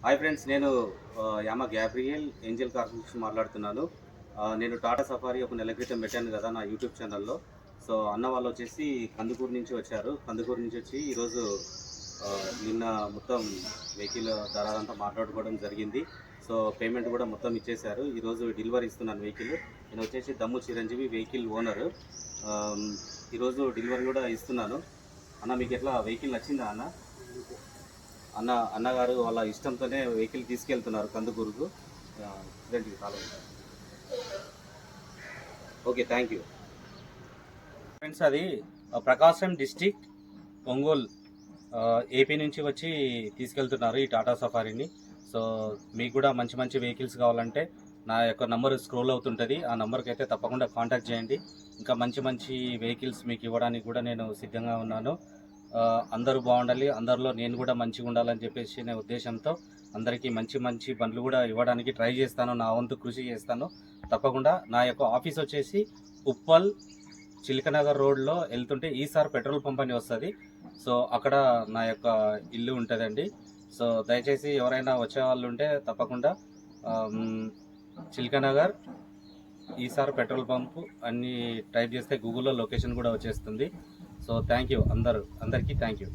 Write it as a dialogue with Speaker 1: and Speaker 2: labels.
Speaker 1: Hi friends, నేను యామ Gabriel Angel cars నుంచి మాట్లాడుతున్నాను. నేను టాటా సఫారీ ఒక నెల క్రితం పెట్టాను కదా నా యూట్యూబ్ ఛానల్లో. సో అన్న వాళ్ళు వచ్చేసి కందుకూరు నుంచి వచ్చారు. కందుకూరు నుంచి వచ్చి ఈరోజు నిన్న మొత్తం వెహికల్ ధర అంతా మాట్లాడుకోవడం జరిగింది. సో పేమెంట్ కూడా మొత్తం ఇచ్చేశారు. ఈరోజు డెలివరీ ఇస్తున్నాను వెహికల్. నేను వచ్చేసి దమ్ము చిరంజీవి వెహికల్ ఓనరు. ఈరోజు డెలివరీ కూడా ఇస్తున్నాను. అన్న, మీకు ఎట్లా వెహికల్ నచ్చిందా అన్న? అన్నగారు వాళ్ళ ఇష్టంతోనే వెహికల్ తీసుకెళ్తున్నారు కందుకూరుకు. Okay, thank you friends. అది ప్రకాశం డిస్టిక్ ఒంగోలు ఏపీ నుంచి వచ్చి తీసుకెళ్తున్నారు ఈ టాటా సఫారీని. సో మీకు కూడా మంచి మంచి వెహికల్స్ కావాలంటే నా యొక్క నంబర్ స్క్రోల్ అవుతుంటుంది. ఆ నెంబర్కి అయితే తప్పకుండా కాంటాక్ట్ చేయండి. ఇంకా మంచి మంచి వెహికల్స్ మీకు ఇవ్వడానికి కూడా నేను సిద్ధంగా ఉన్నాను. అందరూ బాగుండాలి, అందరిలో నేను కూడా మంచిగా ఉండాలని చెప్పేసి నేను ఉద్దేశంతో అందరికీ మంచి మంచి బండ్లు కూడా ఇవ్వడానికి ట్రై చేస్తాను. నా వంతు కృషి చేస్తాను తప్పకుండా. నా యొక్క ఆఫీస్ వచ్చేసి ఉప్పల్ చిలకనగర్ రోడ్లో వెళ్తుంటే ఈసార్ పెట్రోల్ పంప్ అని వస్తుంది. సో అక్కడ నా యొక్క ఇల్లు ఉంటుందండి. సో దయచేసి ఎవరైనా వచ్చే వాళ్ళు ఉంటే తప్పకుండా చిలకనగర్ ఈసార్ పెట్రోల్ పంప్ అన్ని టైప్ చేస్తే గూగుల్లో లొకేషన్ కూడా వచ్చేస్తుంది. సో థ్యాంక్ యూ అందరికీ థ్యాంక్ యూ.